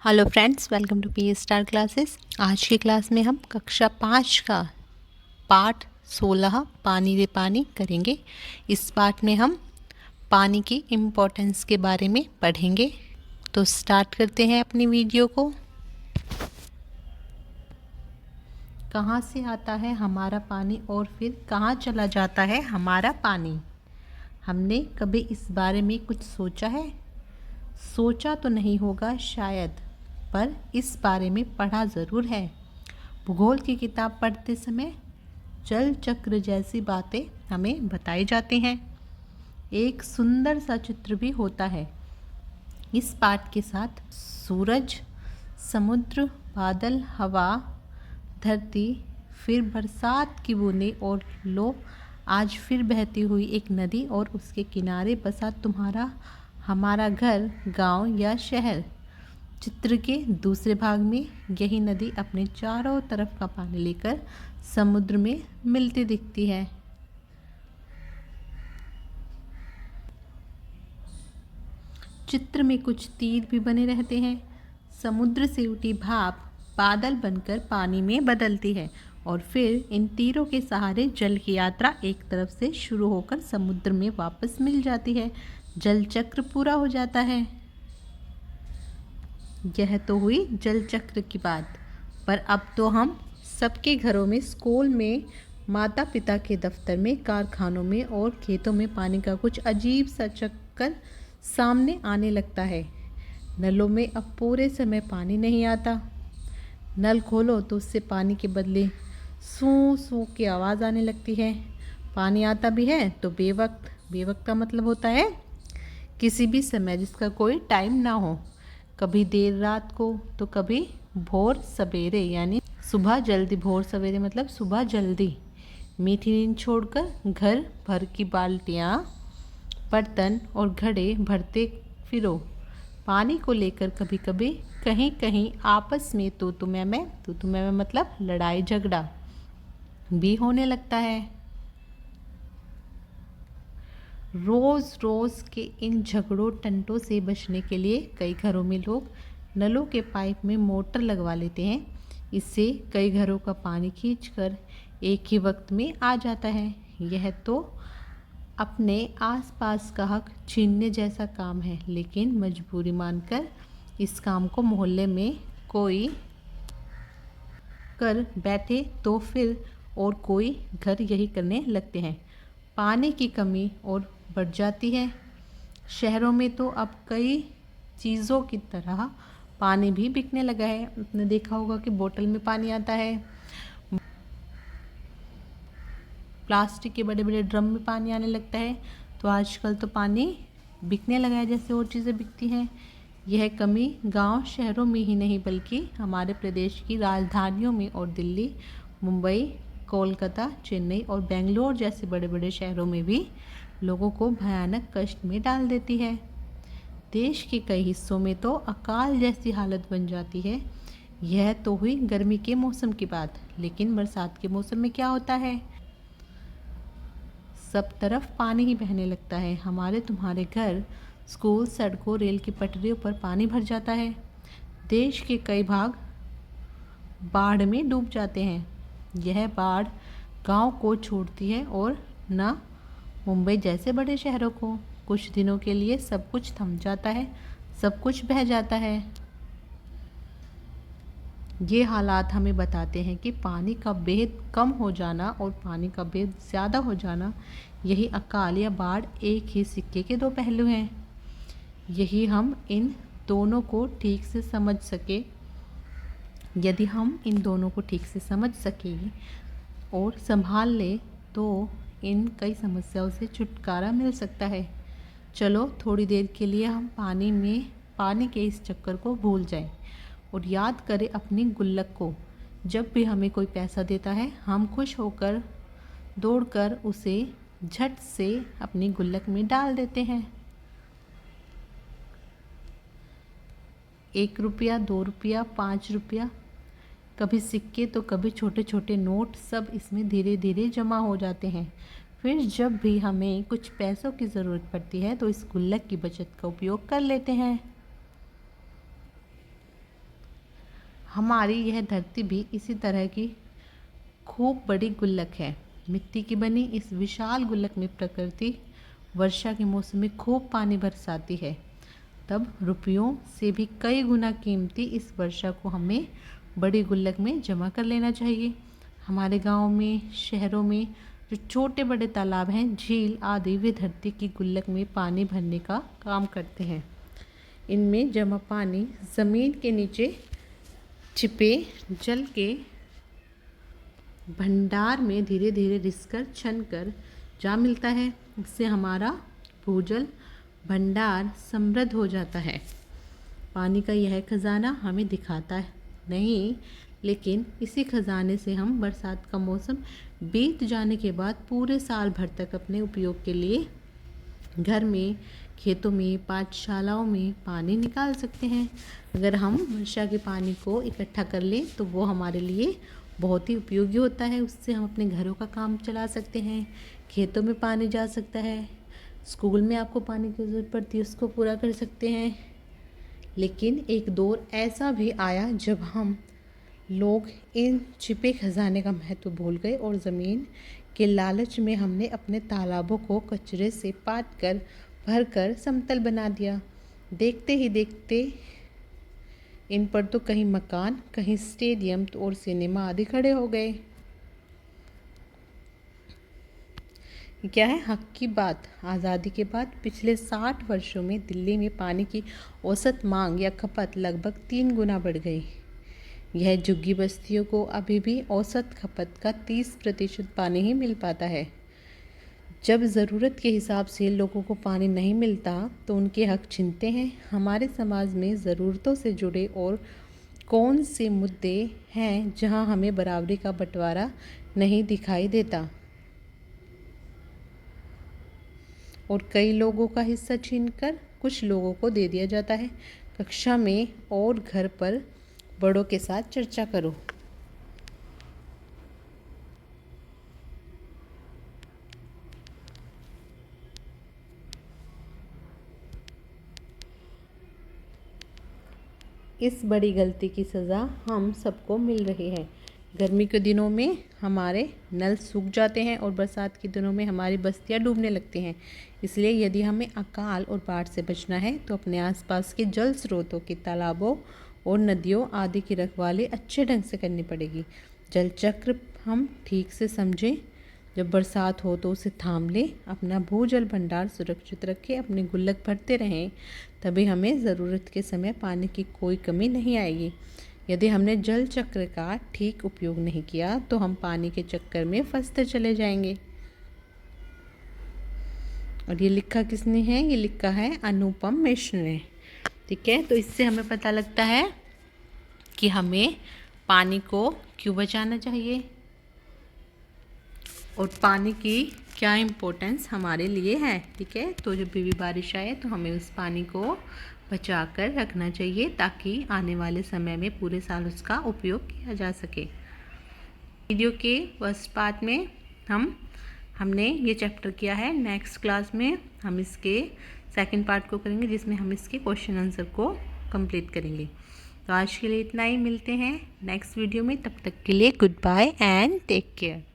Hello friends, welcome to P star classes. आज की class में हम कक्षा 5 का पाठ 16 पानी रे पानी करेंगे। इस पाठ में हम पानी की इम्पोर्टेंस के बारे में पढ़ेंगे। तो स्टार्ट करते हैं अपनी वीडियो को। कहाँ से आता है हमारा पानी और फिर कहाँ चला जाता है हमारा पानी? हमने कभी इस बारे में कुछ सोचा है? सोचा तो नहीं होगा शायद, पर इस बारे में पढ़ा ज़रूर है। भूगोल की किताब पढ़ते समय जल चक्र जैसी बातें हमें बताई जाती हैं। एक सुंदर सा चित्र भी होता है। इस पाठ के साथ सूरज, समुद्र, बादल, हवा, धरती, फिर बरसात की बूंदें और लो आज फिर बहती हुई एक नदी और उसके किनारे बसा तुम्हारा हमारा घर, गांव या शहर। चित्र के दूसरे भाग में यही नदी अपने चारों तरफ का पानी लेकर समुद्र में मिलती दिखती है। चित्र में कुछ तीर भी बने रहते हैं। समुद्र से उठी भाप बादल बनकर पानी में बदलती है और फिर इन तीरों के सहारे जल की यात्रा एक तरफ से शुरू होकर समुद्र में वापस मिल जाती है। जल चक्र पूरा हो जाता है। यह तो हुई जल चक्र की बात, पर अब तो हम सबके घरों में, स्कूल में, माता पिता के दफ्तर में, कारखानों में और खेतों में पानी का कुछ अजीब सा चक्कर सामने आने लगता है। नलों में अब पूरे समय पानी नहीं आता। नल खोलो तो उससे पानी के बदले सूं सूं की आवाज़ आने लगती है। पानी आता भी है तो बेवक्त। बेवक्त का मतलब होता है किसी भी समय जिसका कोई टाइम ना हो। कभी देर रात को तो कभी भोर सवेरे, यानी सुबह जल्दी। भोर सवेरे मतलब सुबह जल्दी। मीठी नींद छोड़कर घर भर की बाल्टियाँ, बर्तन और घड़े भरते फिरो। पानी को लेकर कभी कभी कहीं कहीं आपस में तू मैं मतलब लड़ाई झगड़ा भी होने लगता है। रोज़ रोज़ के इन झगड़ों टंटों से बचने के लिए कई घरों में लोग नलों के पाइप में मोटर लगवा लेते हैं। इससे कई घरों का पानी खींचकर एक ही वक्त में आ जाता है। यह तो अपने आसपास का हक छीनने जैसा काम है, लेकिन मजबूरी मानकर इस काम को मोहल्ले में कोई कर बैठे तो फिर और कोई घर यही करने लगते हैं। पानी की कमी और बढ़ जाती है। शहरों में तो अब कई चीज़ों की तरह पानी भी बिकने लगा है। आपने देखा होगा कि बोतल में पानी आता है, प्लास्टिक के बड़े बड़े ड्रम में पानी आने लगता है। तो आजकल तो पानी बिकने लगा है जैसे और चीज़ें बिकती हैं। यह कमी गांव शहरों में ही नहीं बल्कि हमारे प्रदेश की राजधानियों में और दिल्ली, मुंबई, कोलकाता, चेन्नई और बेंगलोर जैसे बड़े बड़े शहरों में भी लोगों को भयानक कष्ट में डाल देती है। देश के कई हिस्सों में तो अकाल जैसी हालत बन जाती है। यह तो हुई गर्मी के मौसम की बात, लेकिन बरसात के मौसम में क्या होता है? सब तरफ पानी ही बहने लगता है। हमारे तुम्हारे घर, स्कूल, सड़कों, रेल की पटरियों पर पानी भर जाता है। देश के कई भाग बाढ़ में डूब जाते हैं। यह बाढ़ गांव को छोड़ती है और न मुंबई जैसे बड़े शहरों को। कुछ दिनों के लिए सब कुछ थम जाता है, सब कुछ बह जाता है। ये हालात हमें बताते हैं कि पानी का बेहद कम हो जाना और पानी का बेहद ज़्यादा हो जाना, यही अकाल या बाढ़ एक ही सिक्के के दो पहलू हैं। यही हम इन दोनों को ठीक से समझ सके, यदि हम इन दोनों को ठीक से समझ सके और संभाल ले तो इन कई समस्याओं से छुटकारा मिल सकता है। चलो थोड़ी देर के लिए हम पानी के इस चक्कर को भूल जाएं और याद करें अपनी गुल्लक को। जब भी हमें कोई पैसा देता है, हम खुश होकर दौड़कर उसे झट से अपनी गुल्लक में डाल देते हैं। 1 रुपया, 2 रुपया, 5 रुपया, कभी सिक्के तो कभी छोटे छोटे नोट, सब इसमें धीरे धीरे जमा हो जाते हैं। फिर जब भी हमें कुछ पैसों की ज़रूरत पड़ती है तो इस गुल्लक की बचत का उपयोग कर लेते हैं। हमारी यह धरती भी इसी तरह की खूब बड़ी गुल्लक है। मिट्टी की बनी इस विशाल गुल्लक में प्रकृति वर्षा के मौसम में खूब पानी बरसाती है। तब रुपयों से भी कई गुना कीमती इस वर्षा को हमें बड़ी गुल्लक में जमा कर लेना चाहिए। हमारे गांव में, शहरों में जो छोटे बड़े तालाब हैं, झील आदि, वे धरती की गुल्लक में पानी भरने का काम करते हैं। इनमें जमा पानी ज़मीन के नीचे छिपे जल के भंडार में धीरे धीरे रिसकर छन कर जा मिलता है। इससे हमारा भूजल भंडार समृद्ध हो जाता है। पानी का यह खजाना हमें दिखाता नहीं, लेकिन इसी खजाने से हम बरसात का मौसम बीत जाने के बाद पूरे साल भर तक अपने उपयोग के लिए घर में, खेतों में, पाठशालाओं में पानी निकाल सकते हैं। अगर हम वर्षा के पानी को इकट्ठा कर लें तो वो हमारे लिए बहुत ही उपयोगी होता है। उससे हम अपने घरों का काम चला सकते हैं, खेतों में पानी जा सकता है, स्कूल में आपको पानी की ज़रूरत पड़ती है उसको पूरा कर सकते हैं। लेकिन एक दौर ऐसा भी आया जब हम लोग इन छिपे खजाने का महत्व भूल गए और ज़मीन के लालच में हमने अपने तालाबों को कचरे से पाट कर भर कर समतल बना दिया। देखते ही देखते इन पर तो कहीं मकान, कहीं स्टेडियम और सिनेमा आदि खड़े हो गए। क्या है हक की बात। आज़ादी के बाद पिछले 60 वर्षों में दिल्ली में पानी की औसत मांग या खपत लगभग 3 गुना बढ़ गई। यह झुग्गी बस्तियों को अभी भी औसत खपत का 30% पानी ही मिल पाता है। जब ज़रूरत के हिसाब से लोगों को पानी नहीं मिलता तो उनके हक छीनते हैं। हमारे समाज में ज़रूरतों से जुड़े और कौन से मुद्दे हैं जहां हमें बराबरी का बंटवारा नहीं दिखाई देता और कई लोगों का हिस्सा छीनकर कुछ लोगों को दे दिया जाता है। कक्षा में और घर पर बड़ों के साथ चर्चा करो। इस बड़ी गलती की सज़ा हम सबको मिल रही है। गर्मी के दिनों में हमारे नल सूख जाते हैं और बरसात के दिनों में हमारी बस्तियां डूबने लगती हैं। इसलिए यदि हमें अकाल और बाढ़ से बचना है तो अपने आसपास के जल स्रोतों के तालाबों और नदियों आदि की रखवाली अच्छे ढंग से करनी पड़ेगी। जल चक्र हम ठीक से समझें। जब बरसात हो तो उसे थाम लें, अपना भूजल भंडार सुरक्षित रखें, अपनी गुल्लक भरते रहें, तभी हमें ज़रूरत के समय पानी की कोई कमी नहीं आएगी। यदि हमने जल चक्र का ठीक उपयोग नहीं किया तो हम पानी के चक्कर में फंसते चले जाएंगे। और ये लिखा किसने है? ये लिखा है अनुपम मिश्र ने। ठीक है, तो इससे हमें पता लगता है कि हमें पानी को क्यों बचाना चाहिए और पानी की क्या इम्पोर्टेंस हमारे लिए है। ठीक है, तो जब भी बारिश आए तो हमें उस पानी को बचा कर रखना चाहिए ताकि आने वाले समय में पूरे साल उसका उपयोग किया जा सके। वीडियो के फर्स्ट पार्ट में हमने ये चैप्टर किया है। नेक्स्ट क्लास में हम इसके सेकंड पार्ट को करेंगे जिसमें हम इसके क्वेश्चन आंसर को कंप्लीट करेंगे। तो आज के लिए इतना ही, मिलते हैं नेक्स्ट वीडियो में। तब तक के लिए goodbye and take care.